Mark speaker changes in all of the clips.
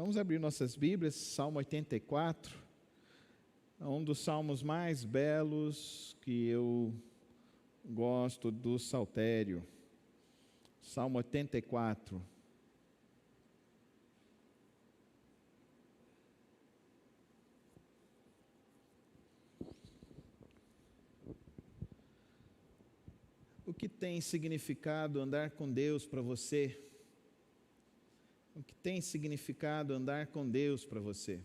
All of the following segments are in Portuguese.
Speaker 1: Vamos abrir nossas Bíblias, Salmo 84, um dos salmos mais belos que eu gosto do saltério. Salmo 84. O que tem significado andar com Deus para você? O que tem significado andar com Deus para você?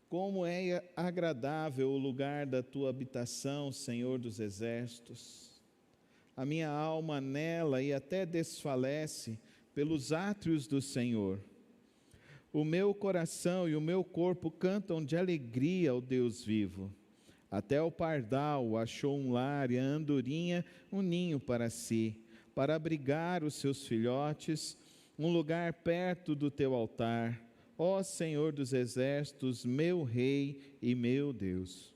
Speaker 1: Como é agradável o lugar da tua habitação, Senhor dos exércitos. A minha alma anela e até desfalece pelos átrios do Senhor. O meu coração e o meu corpo cantam de alegria ao Deus vivo. Até o pardal achou um lar e a andorinha um ninho para si, para abrigar os seus filhotes, um lugar perto do teu altar, ó Senhor dos exércitos, meu Rei e meu Deus.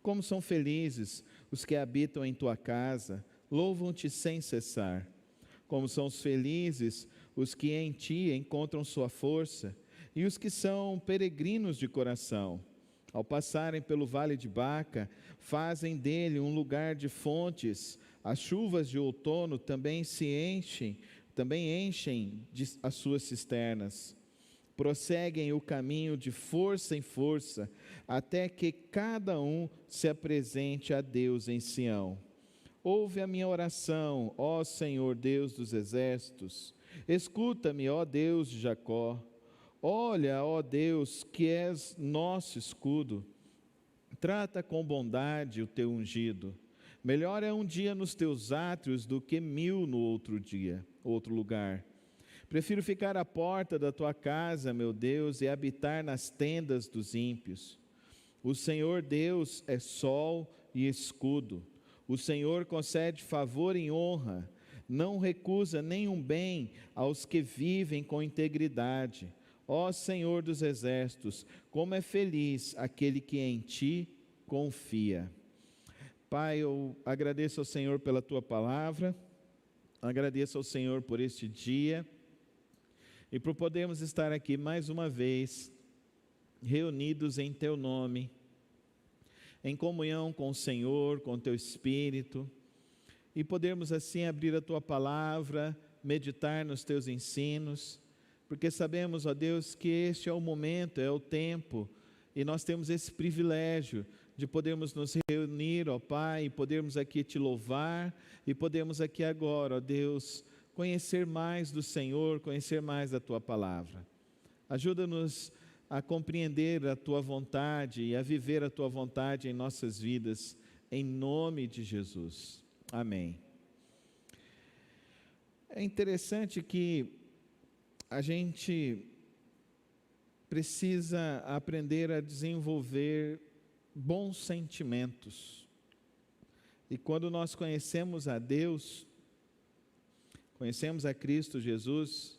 Speaker 1: Como são felizes os que habitam em tua casa, louvam-te sem cessar. Como são felizes os que em ti encontram sua força, e os que são peregrinos de coração. Ao passarem pelo vale de Baca, fazem dele um lugar de fontes. As chuvas de outono também enchem as suas cisternas. Prosseguem o caminho de força em força, até que cada um se apresente a Deus em Sião. Ouve a minha oração, ó Senhor Deus dos exércitos. Escuta-me, ó Deus de Jacó. Olha, ó Deus, que és nosso escudo. Trata com bondade o teu ungido. Melhor é um dia nos teus átrios do que 1000 no outro lugar. Prefiro ficar à porta da tua casa, meu Deus, e habitar nas tendas dos ímpios. O Senhor Deus é sol e escudo. O Senhor concede favor e honra. Não recusa nenhum bem aos que vivem com integridade. Ó Senhor dos exércitos, como é feliz aquele que em ti confia. Pai, eu agradeço ao Senhor pela tua palavra, agradeço ao Senhor por este dia e por podermos estar aqui mais uma vez, reunidos em teu nome, em comunhão com o Senhor, com o teu Espírito, e podermos assim abrir a tua palavra, meditar nos teus ensinos, porque sabemos, ó Deus, que este é o momento, é o tempo, e nós temos esse privilégio de podermos nos reunir, ó Pai, e podermos aqui te louvar, e podermos aqui agora, ó Deus, conhecer mais do Senhor, conhecer mais da tua palavra. Ajuda-nos a compreender a tua vontade e a viver a tua vontade em nossas vidas, em nome de Jesus. Amém. É interessante que a gente precisa aprender a desenvolver bons sentimentos. E quando nós conhecemos a Deus, conhecemos a Cristo Jesus,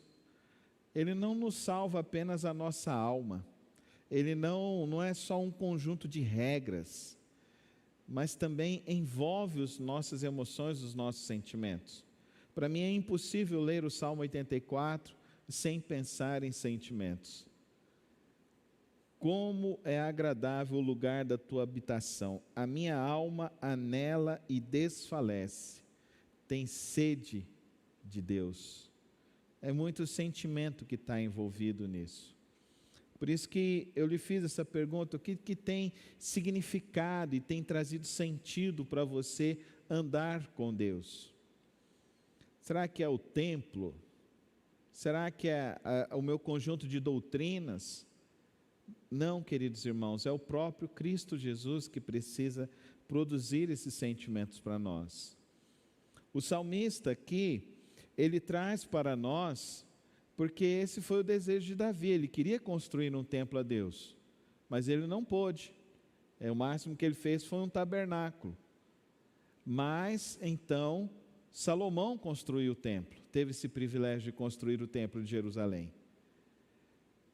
Speaker 1: Ele não nos salva apenas a nossa alma. Ele não é só um conjunto de regras, mas também envolve as nossas emoções, os nossos sentimentos. Para mim é impossível ler o Salmo 84 sem pensar em sentimentos. Como é agradável o lugar da tua habitação. A minha alma anela e desfalece. Tem sede de Deus. É muito sentimento que está envolvido nisso. Por isso que eu lhe fiz essa pergunta: o que tem significado e tem trazido sentido para você andar com Deus? Será que é o templo? Será que é o meu conjunto de doutrinas? Não, queridos irmãos, é o próprio Cristo Jesus que precisa produzir esses sentimentos para nós. O salmista aqui, ele traz para nós, porque esse foi o desejo de Davi, ele queria construir um templo a Deus, mas ele não pôde. O máximo que ele fez foi um tabernáculo. Mas então Salomão construiu o templo, teve esse privilégio de construir o templo de Jerusalém.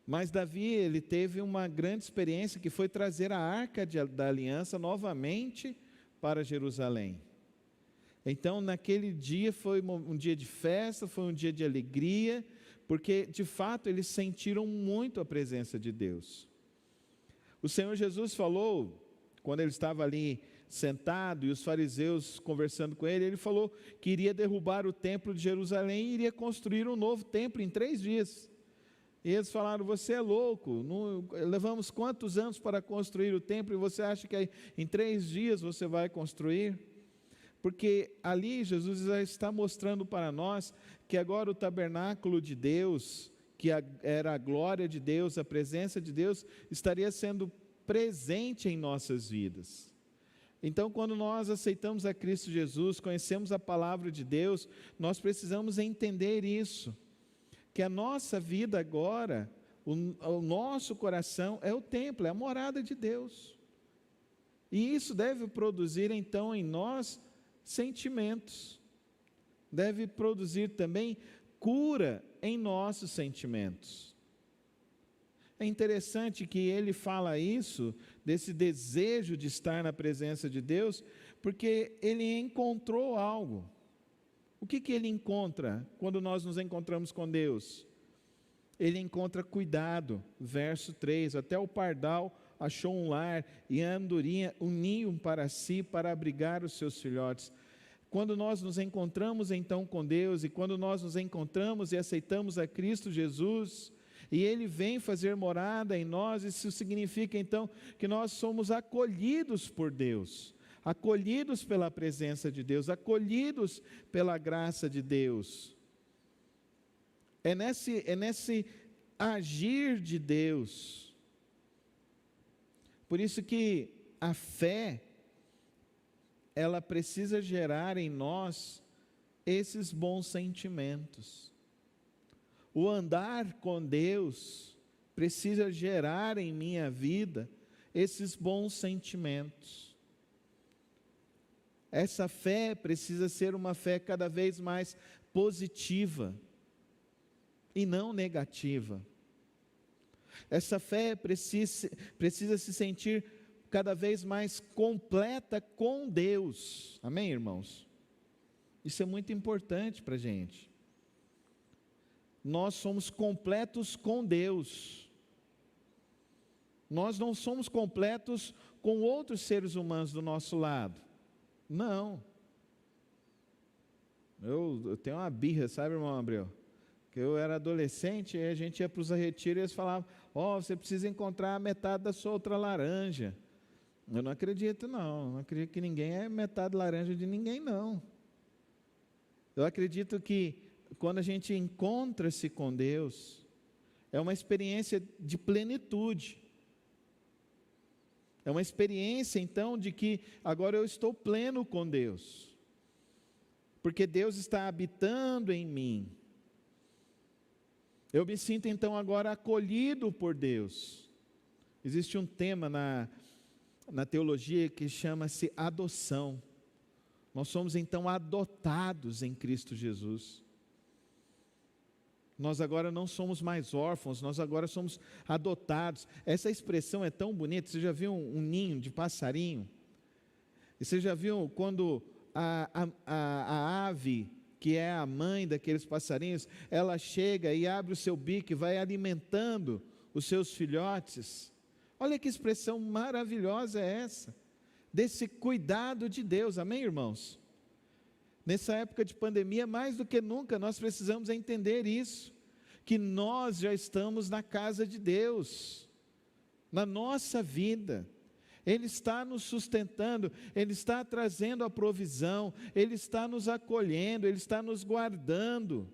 Speaker 1: Mas Davi, ele teve uma grande experiência que foi trazer a arca da aliança novamente para Jerusalém. Então naquele dia foi um dia de festa, foi um dia de alegria, porque de fato eles sentiram muito a presença de Deus. O Senhor Jesus falou, quando ele estava ali sentado e os fariseus conversando com ele, ele falou que iria derrubar o templo de Jerusalém e iria construir um novo templo em 3 dias. E eles falaram: você é louco, levamos quantos anos para construir o templo e você acha que em 3 dias você vai construir? Porque ali Jesus já está mostrando para nós que agora o tabernáculo de Deus, que era a glória de Deus, a presença de Deus, estaria sendo presente em nossas vidas. Então, quando nós aceitamos a Cristo Jesus, conhecemos a palavra de Deus, nós precisamos entender isso, que a nossa vida agora, o nosso coração é o templo, é a morada de Deus. E isso deve produzir então em nós sentimentos, deve produzir também cura em nossos sentimentos. É interessante que ele fala isso, desse desejo de estar na presença de Deus, porque ele encontrou algo. O que ele encontra quando nós nos encontramos com Deus? Ele encontra cuidado, verso 3, até o pardal achou um lar e a andorinha um ninho para si, para abrigar os seus filhotes. Quando nós nos encontramos então com Deus, e quando nós nos encontramos e aceitamos a Cristo Jesus, e Ele vem fazer morada em nós, isso significa então que nós somos acolhidos por Deus, acolhidos pela presença de Deus, acolhidos pela graça de Deus. É nesse agir de Deus. Por isso que a fé, ela precisa gerar em nós esses bons sentimentos. O andar com Deus precisa gerar em minha vida esses bons sentimentos. Essa fé precisa ser uma fé cada vez mais positiva e não negativa. Essa fé precisa se sentir cada vez mais completa com Deus. Amém, irmãos? Isso é muito importante para a gente. Nós somos completos com Deus. Nós não somos completos com outros seres humanos do nosso lado. Não. Eu tenho uma birra, sabe, irmão Abreu? Que eu era adolescente e a gente ia para os retiros e eles falavam: você precisa encontrar a metade da sua outra laranja. Eu não acredito não acredito que ninguém é metade laranja de ninguém não. Eu acredito que quando a gente encontra-se com Deus, é uma experiência de plenitude. É uma experiência então de que agora eu estou pleno com Deus, porque Deus está habitando em mim. Eu me sinto então agora acolhido por Deus. Existe um tema na teologia que chama-se adoção. Nós somos então adotados em Cristo Jesus. Nós agora não somos mais órfãos, nós agora somos adotados. Essa expressão é tão bonita. Você já viu um ninho de passarinho? E você já viu quando a ave, que é a mãe daqueles passarinhos, ela chega e abre o seu bico e vai alimentando os seus filhotes? Olha que expressão maravilhosa é essa, desse cuidado de Deus, amém, irmãos? Nessa época de pandemia, mais do que nunca, nós precisamos entender isso, que nós já estamos na casa de Deus, na nossa vida. Ele está nos sustentando, Ele está trazendo a provisão, Ele está nos acolhendo, Ele está nos guardando.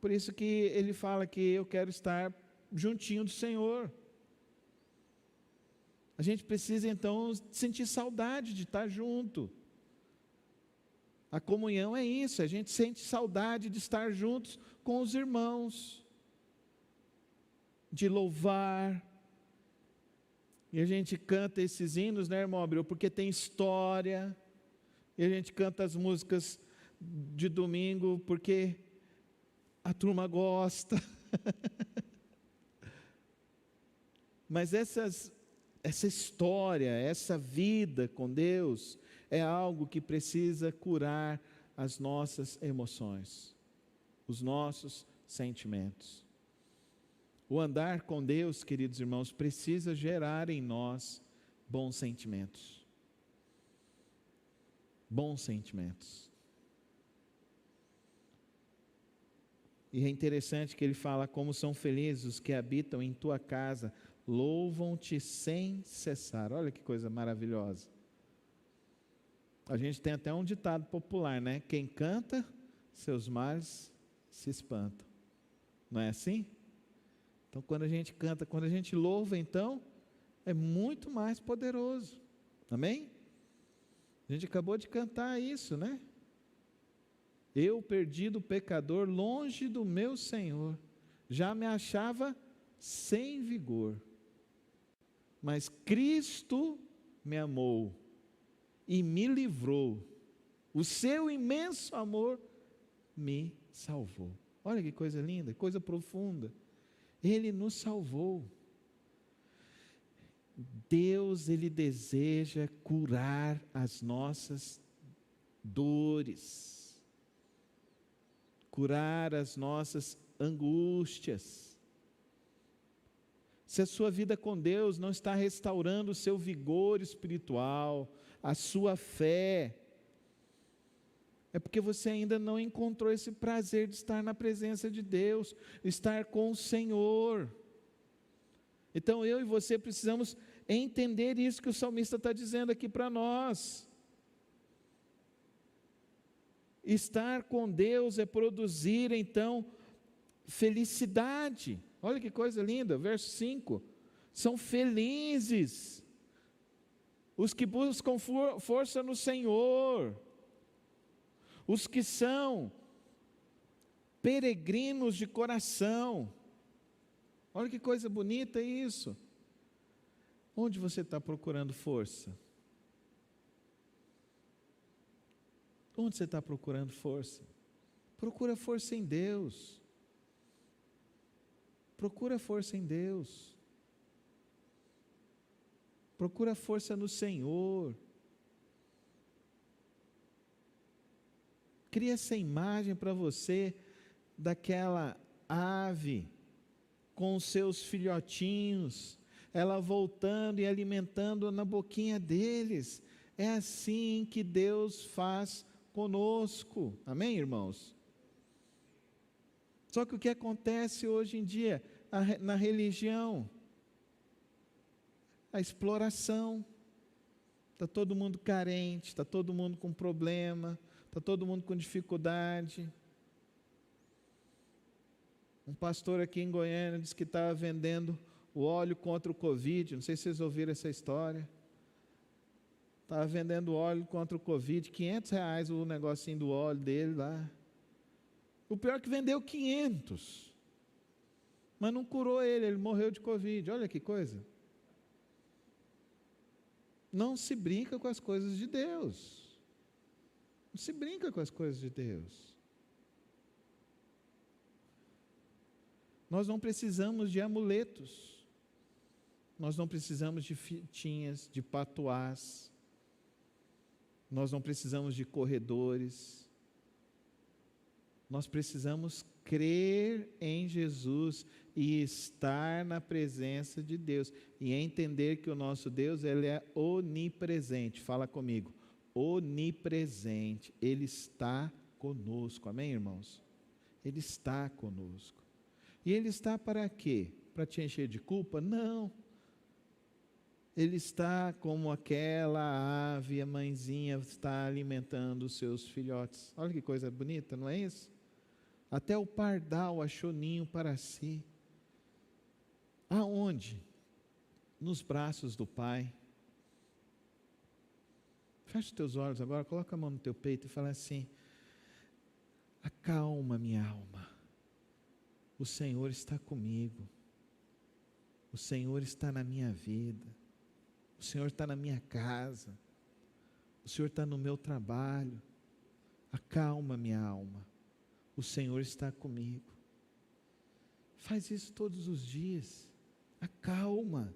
Speaker 1: Por isso que Ele fala que eu quero estar juntinho do Senhor. A gente precisa então sentir saudade de estar junto. A comunhão é isso, a gente sente saudade de estar juntos com os irmãos, de louvar. E a gente canta esses hinos, né, irmão Abreu? Porque tem história. E a gente canta as músicas de domingo porque a turma gosta. Mas essa história, essa vida com Deus é algo que precisa curar as nossas emoções. os nossos sentimentos. O andar com Deus, queridos irmãos, precisa gerar em nós bons sentimentos. Bons sentimentos. E é interessante que ele fala: como são felizes os que habitam em tua casa, louvam-te sem cessar. Olha que coisa maravilhosa. A gente tem até um ditado popular, né? Quem canta, seus males se espantam. Não é assim? Então, quando a gente canta, quando a gente louva, então, é muito mais poderoso. Amém? A gente acabou de cantar isso, né? Eu, perdido pecador, longe do meu Senhor, já me achava sem vigor. Mas Cristo me amou e me livrou. O seu imenso amor me salvou. Olha que coisa linda, coisa profunda. Ele nos salvou. Deus, Ele deseja curar as nossas dores, curar as nossas angústias. Se a sua vida com Deus não está restaurando o seu vigor espiritual, a sua fé, é porque você ainda não encontrou esse prazer de estar na presença de Deus, estar com o Senhor. Então eu e você precisamos entender isso que o salmista está dizendo aqui para nós. Estar com Deus é produzir então felicidade. Olha que coisa linda, verso 5, são felizes os que buscam força no Senhor, os que são peregrinos de coração. Olha que coisa bonita isso. Onde você está procurando força? Onde você está procurando força? Procura força em Deus. Procura força em Deus. Procura força no Senhor. Cria essa imagem para você daquela ave com os seus filhotinhos, ela voltando e alimentando na boquinha deles. É assim que Deus faz conosco. Amém, irmãos? Só que o que acontece hoje em dia na religião? A exploração. Está todo mundo carente, está todo mundo com problema, está todo mundo com dificuldade. Um pastor aqui em Goiânia disse que estava vendendo o óleo contra o Covid. Não sei se vocês ouviram essa história. Estava vendendo óleo contra o Covid, R$500 o negocinho do óleo dele lá. O pior é que vendeu 500, mas não curou ele morreu de Covid. Olha que coisa. Não se brinca com as coisas de Deus. Não se brinca com as coisas de Deus. Nós não precisamos de amuletos. Nós não precisamos de fitinhas, de patuás. Nós não precisamos de corredores. Nós precisamos crer em Jesus e estar na presença de Deus. E entender que o nosso Deus, Ele é onipresente. Fala comigo. Onipresente. Ele está conosco. Amém, irmãos? Ele está conosco. E Ele está para quê? Para te encher de culpa? Não. Ele está como aquela ave, a mãezinha está alimentando os seus filhotes. Olha que coisa bonita, não é isso? Até o pardal achou ninho para si. Aonde? Nos braços do Pai. Feche os teus olhos agora, coloca a mão no teu peito e fala assim: acalma minha alma. O Senhor está comigo. O Senhor está na minha vida. O Senhor está na minha casa. O Senhor está no meu trabalho. Acalma minha alma. O Senhor está comigo. Faz isso todos os dias. Acalma.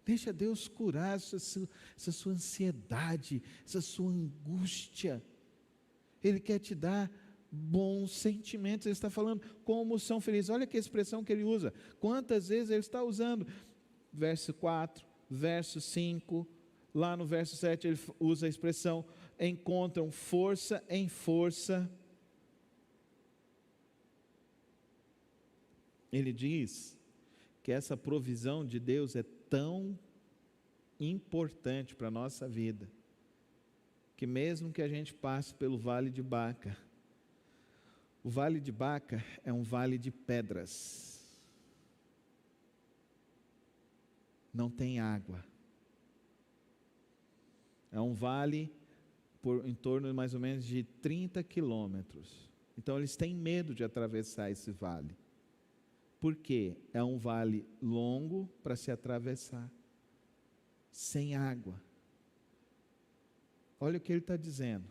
Speaker 1: Deixa Deus curar essa sua ansiedade, essa sua angústia. Ele quer te dar bons sentimentos. Ele está falando como são felizes. Olha que expressão que ele usa. Quantas vezes ele está usando? Verso 4, verso 5, lá no verso 7 ele usa a expressão: encontram força em força. Ele diz que essa provisão de Deus é tão importante para a nossa vida, que mesmo que a gente passe pelo vale de Baca, o vale de Baca é um vale de pedras, não tem água, é um vale em torno de mais ou menos de 30 quilômetros, então eles têm medo de atravessar esse vale, porque é um vale longo para se atravessar, sem água. Olha o que ele está dizendo,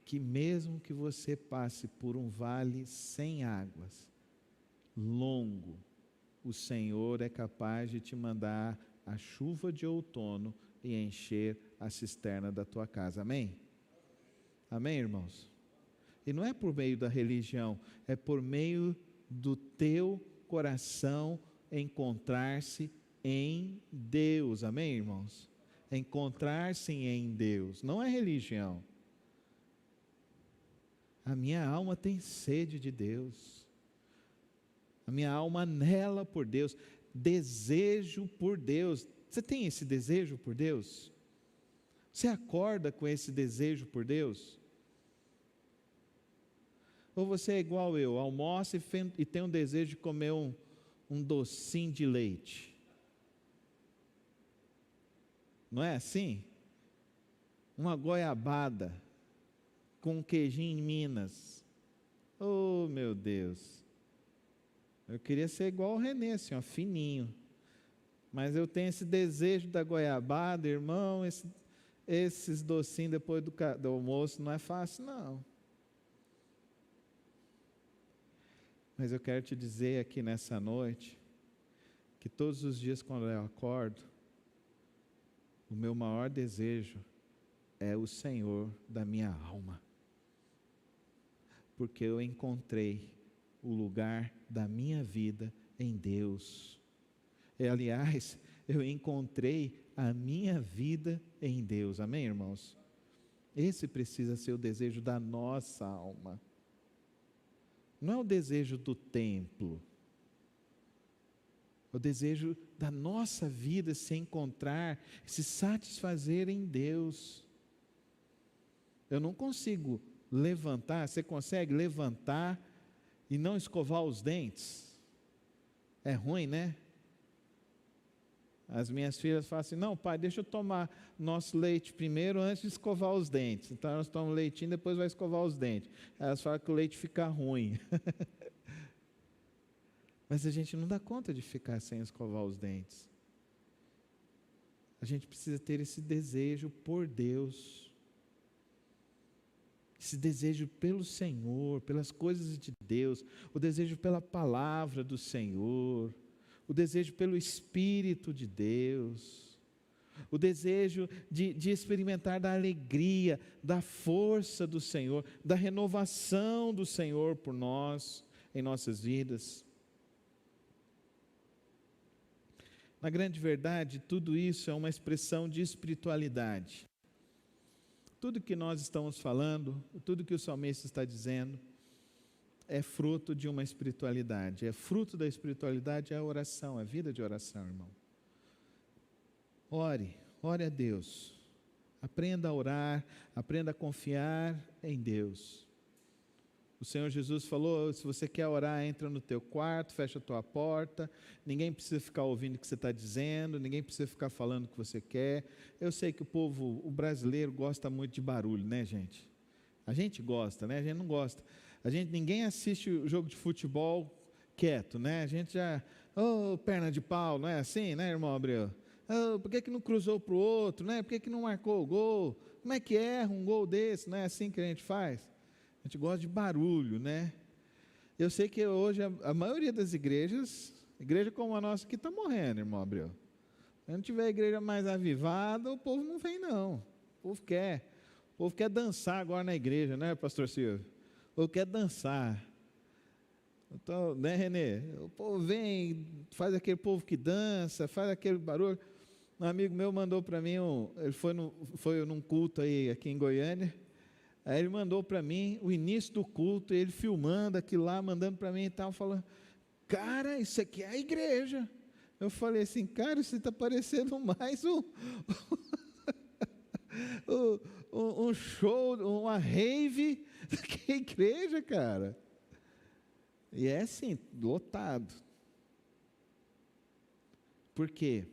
Speaker 1: que mesmo que você passe por um vale sem águas, longo, o Senhor é capaz de te mandar a chuva de outono e encher a cisterna da tua casa, amém? Amém, irmãos? E não é por meio da religião, é por meio do teu coração encontrar-se em Deus, amém, irmãos? Encontrar-se em Deus, não é religião. A minha alma tem sede de Deus, a minha alma anela por Deus, desejo por Deus. Você tem esse desejo por Deus? Você acorda com esse desejo por Deus? Ou você é igual eu, almoça e tem um desejo de comer um docinho de leite? Não é assim? Uma goiabada com um queijinho em Minas. Oh, meu Deus! Eu queria ser igual o Renê, assim, ó, fininho. Mas eu tenho esse desejo da goiabada, irmão, esses docinhos depois do almoço não é fácil, não. Mas eu quero te dizer aqui nessa noite, que todos os dias quando eu acordo, o meu maior desejo é o Senhor da minha alma, porque eu encontrei o lugar da minha vida em Deus. E, aliás, eu encontrei a minha vida em Deus, amém, irmãos? Esse precisa ser o desejo da nossa alma, não é o desejo do templo, o desejo da nossa vida se encontrar, se satisfazer em Deus. Eu não consigo levantar, você consegue levantar e não escovar os dentes? É ruim, né? As minhas filhas falam assim: não, pai, deixa eu tomar nosso leite primeiro antes de escovar os dentes. Então elas tomam leitinho, depois vai escovar os dentes. Elas falam que o leite fica ruim. Mas a gente não dá conta de ficar sem escovar os dentes. A gente precisa ter esse desejo por Deus, esse desejo pelo Senhor, pelas coisas de Deus, o desejo pela palavra do Senhor, o desejo pelo Espírito de Deus, o desejo de experimentar da alegria, da força do Senhor, da renovação do Senhor por nós, em nossas vidas. Na grande verdade, tudo isso é uma expressão de espiritualidade. Tudo que nós estamos falando, tudo que o salmista está dizendo, é fruto de uma espiritualidade. É fruto da espiritualidade a oração, a vida de oração, irmão. Ore a Deus. Aprenda a orar, aprenda a confiar em Deus. O Senhor Jesus falou: se você quer orar, entra no teu quarto, fecha a tua porta, ninguém precisa ficar ouvindo o que você está dizendo, ninguém precisa ficar falando o que você quer. Eu sei que o brasileiro gosta muito de barulho, né, gente? A gente gosta, né? A gente não gosta. Ninguém assiste o jogo de futebol quieto, né? A gente já, perna de pau, não é assim, né, irmão Abreu? Por que não cruzou para o outro, né? Por que não marcou o gol? Como é que erra um gol desse? Não é assim que a gente faz? A gente gosta de barulho, né? Eu sei que hoje a maioria das igreja como a nossa aqui está morrendo, irmão Abreu. Se não tiver igreja mais avivada, o povo não vem não. O povo quer dançar agora na igreja, né, pastor Silvio? ou quer dançar. Então, né, Renê? O povo vem, faz aquele povo que dança, faz aquele barulho. Um amigo meu mandou para mim, ele foi num culto aí aqui em Goiânia, aí ele mandou para mim o início do culto, ele filmando aquilo lá, mandando para mim e tal, falando, cara, isso aqui é a igreja. Eu falei assim, cara, isso está parecendo mais um show, uma rave do que a igreja, cara. E é assim, lotado. Por quê?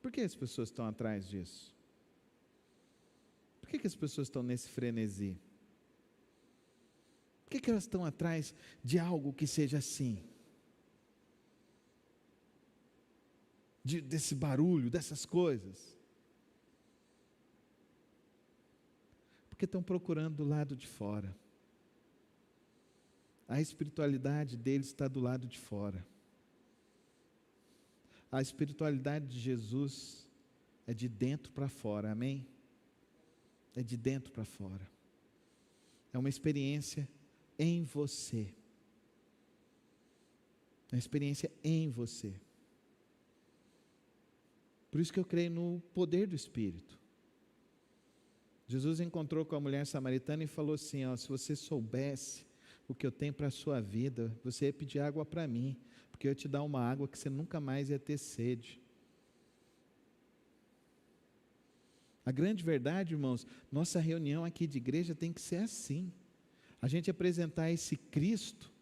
Speaker 1: Por que as pessoas estão atrás disso? Por que as pessoas estão nesse frenesi? Por que elas estão atrás de algo que seja assim? Desse barulho, dessas coisas? Porque estão procurando do lado de fora. A espiritualidade deles está do lado de fora. A espiritualidade de Jesus é de dentro para fora, amém? É de dentro para fora. É uma experiência em você. É uma experiência em você. Por isso que eu creio no poder do Espírito. Jesus encontrou com a mulher samaritana e falou assim, ó, se você soubesse o que eu tenho para a sua vida, você ia pedir água para mim, porque eu ia te dar uma água que você nunca mais ia ter sede. A grande verdade, irmãos, nossa reunião aqui de igreja tem que ser assim, a gente apresentar esse Cristo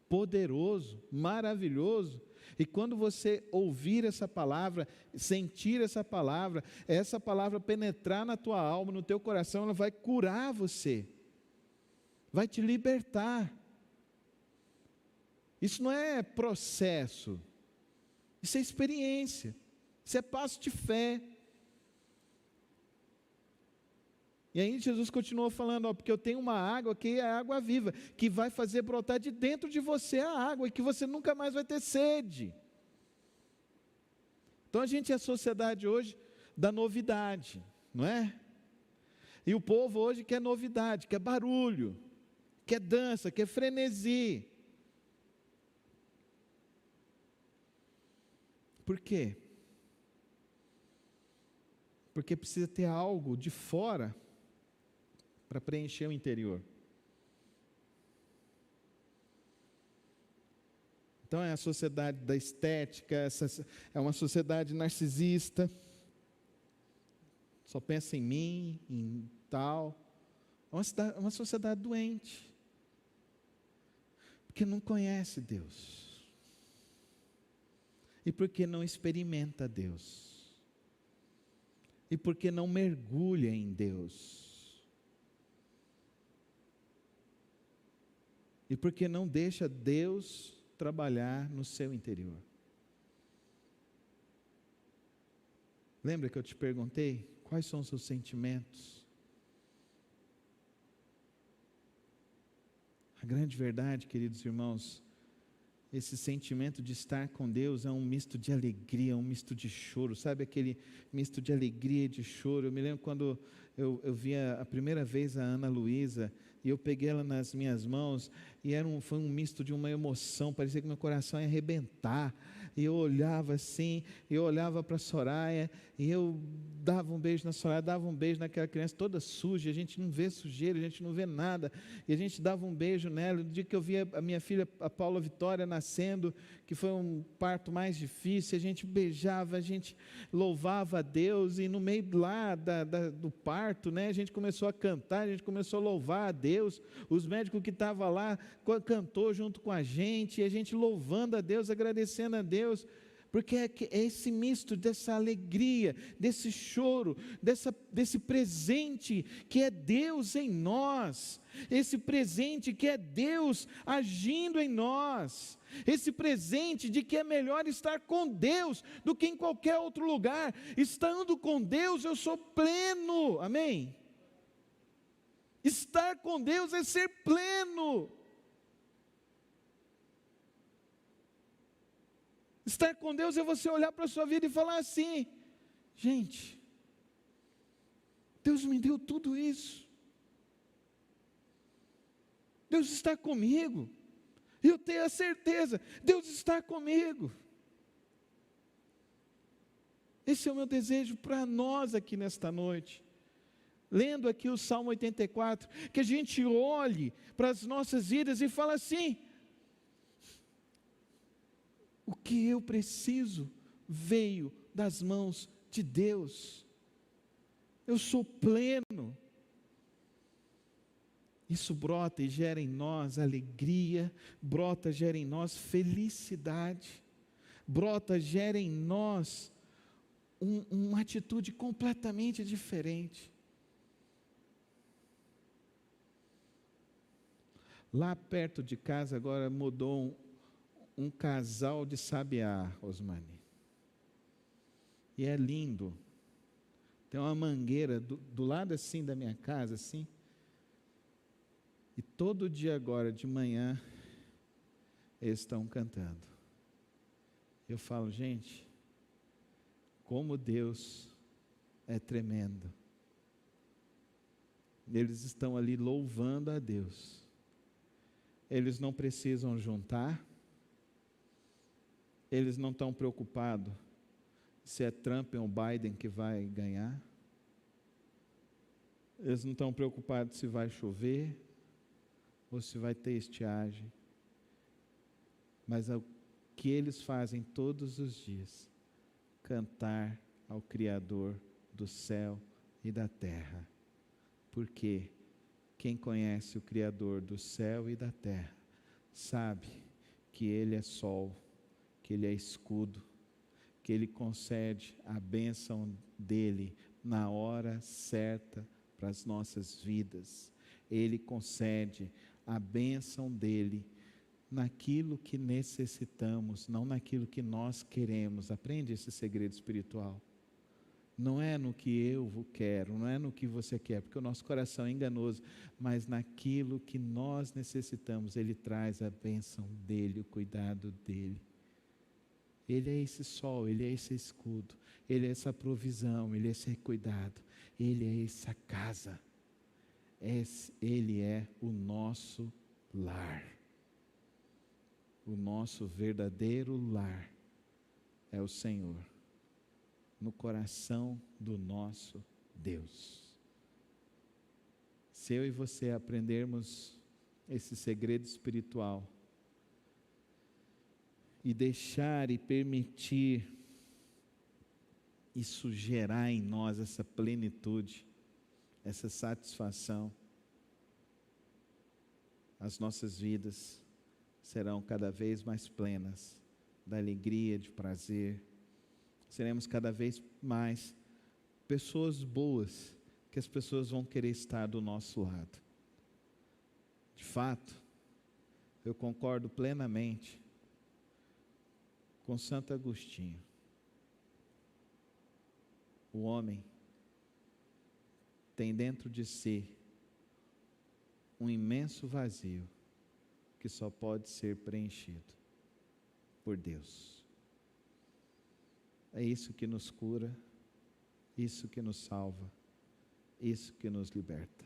Speaker 1: poderoso, maravilhoso, e quando você ouvir essa palavra, sentir essa palavra penetrar na tua alma, no teu coração, ela vai curar você, vai te libertar. Isso não é processo, isso é experiência, isso é passo de fé. E aí Jesus continuou falando, ó, porque eu tenho uma água que é a água viva, que vai fazer brotar de dentro de você a água, e que você nunca mais vai ter sede. Então a gente é a sociedade hoje da novidade, não é? E o povo hoje quer novidade, quer barulho, quer dança, quer frenesi. Por quê? Porque precisa ter algo de fora para preencher o interior. Então é a sociedade da estética, é uma sociedade narcisista, só pensa em mim, em tal. É uma sociedade doente, porque não conhece Deus, e porque não experimenta Deus, e porque não mergulha em Deus, e porque não deixa Deus trabalhar no seu interior. Lembra que eu te perguntei, quais são os seus sentimentos? A grande verdade, queridos irmãos, esse sentimento de estar com Deus é um misto de alegria, um misto de choro, sabe aquele misto de alegria e de choro? Eu me lembro quando eu vi a primeira vez a Ana Luísa, e eu peguei ela nas minhas mãos, e foi um misto de uma emoção, parecia que meu coração ia arrebentar, e eu olhava assim, eu olhava para a Soraya, e eu dava um beijo na Soraya, dava um beijo naquela criança toda suja, a gente não vê sujeira, a gente não vê nada, e a gente dava um beijo nela. No dia que eu vi a minha filha, a Paula Vitória, nascendo, que foi um parto mais difícil, a gente beijava, a gente louvava a Deus, e no meio lá do parto, né, a gente começou a cantar, a gente começou a louvar a Deus, os médicos que estavam lá, cantou junto com a gente, e a gente louvando a Deus, agradecendo a Deus, porque é esse misto dessa alegria, desse choro, desse presente que é Deus em nós, esse presente que é Deus agindo em nós, esse presente de que é melhor estar com Deus do que em qualquer outro lugar. Estando com Deus eu sou pleno, amém? Estar com Deus é ser pleno. Estar com Deus é você olhar para a sua vida e falar assim: gente, Deus me deu tudo isso, Deus está comigo. Eu tenho a certeza, Deus está comigo. Esse é o meu desejo para nós aqui nesta noite. Lendo aqui o Salmo 84, que a gente olhe para as nossas vidas e fala assim: o que eu preciso veio das mãos de Deus. Eu sou pleno. Isso brota e gera em nós alegria, brota, gera em nós felicidade, brota, gera em nós uma atitude completamente diferente. Lá perto de casa agora mudou um casal de sabiá, Osmani. E é lindo. Tem uma mangueira do lado assim da minha casa, assim. E todo dia agora de manhã, eles estão cantando. Eu falo, gente, como Deus é tremendo. Eles estão ali louvando a Deus. Eles não precisam juntar. Eles não estão preocupados se é Trump ou Biden que vai ganhar. Eles não estão preocupados se vai chover ou se vai ter estiagem. Mas o que eles fazem todos os dias, cantar ao Criador do céu e da terra. Porque quem conhece o Criador do céu e da terra, sabe que Ele é sol, que Ele é escudo, que Ele concede a bênção dEle na hora certa para as nossas vidas. Ele concede a bênção dEle naquilo que necessitamos, não naquilo que nós queremos. Aprende esse segredo espiritual. Não é no que eu quero, não é no que você quer, porque o nosso coração é enganoso, mas naquilo que nós necessitamos, Ele traz a bênção dEle, o cuidado dEle. Ele é esse sol, Ele é esse escudo, Ele é essa provisão, Ele é esse cuidado, Ele é essa casa, Ele é o nosso lar. O nosso verdadeiro lar é o Senhor, no coração do nosso Deus. Se eu e você aprendermos esse segredo espiritual e deixar e permitir isso gerar em nós essa plenitude, essa satisfação, as nossas vidas serão cada vez mais plenas da alegria, de prazer. Seremos cada vez mais pessoas boas, que as pessoas vão querer estar do nosso lado. De fato, eu concordo plenamente com Santo Agostinho. O homem tem dentro de si um imenso vazio que só pode ser preenchido por Deus. É isso que nos cura, isso que nos salva, isso que nos liberta.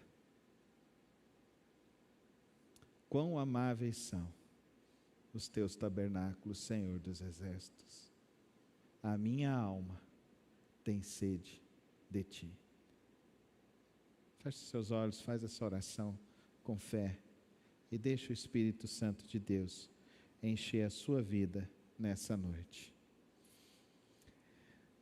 Speaker 1: Quão amáveis são os teus tabernáculos, Senhor dos exércitos. A minha alma tem sede de ti. Feche seus olhos, faz essa oração com fé e deixa o Espírito Santo de Deus encher a sua vida nessa noite.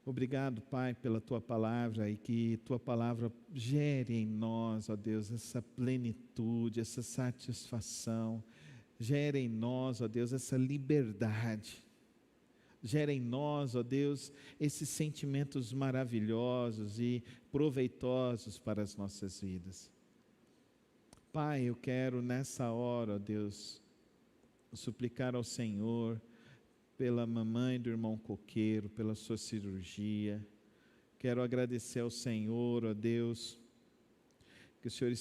Speaker 1: Obrigado, Pai, pela Tua palavra e que Tua palavra gere em nós, ó Deus, essa plenitude, essa satisfação, gere em nós, ó Deus, essa liberdade, gere em nós, ó Deus, esses sentimentos maravilhosos e proveitosos para as nossas vidas. Pai, eu quero nessa hora, ó Deus, suplicar ao Senhor pela mamãe do irmão Coqueiro, pela sua cirurgia. Quero agradecer ao Senhor, ó Deus, que o Senhor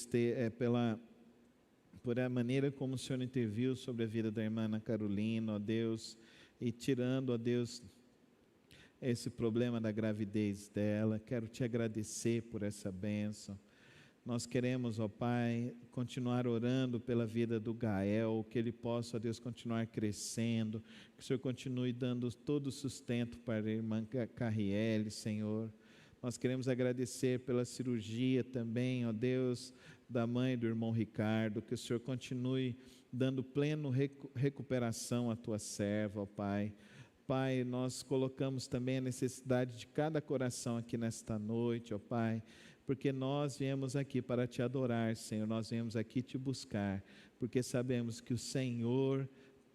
Speaker 1: por a maneira como o Senhor interviu sobre a vida da irmã Ana Carolina, ó Deus, e tirando, ó Deus, esse problema da gravidez dela. Quero te agradecer por essa bênção. Nós queremos, ó Pai, continuar orando pela vida do Gael, que ele possa, ó Deus, continuar crescendo, que o Senhor continue dando todo o sustento para a irmã Carriele, Senhor. Nós queremos agradecer pela cirurgia também, ó Deus, da mãe do irmão Ricardo, que o Senhor continue dando plena recuperação à tua serva, ó Pai. Pai, nós colocamos também a necessidade de cada coração aqui nesta noite, ó Pai, porque nós viemos aqui para te adorar, Senhor, nós viemos aqui te buscar, porque sabemos que o Senhor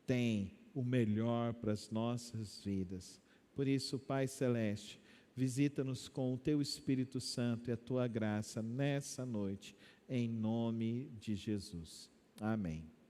Speaker 1: tem o melhor para as nossas vidas. Por isso, Pai Celeste, visita-nos com o teu Espírito Santo e a tua graça nessa noite, em nome de Jesus. Amém.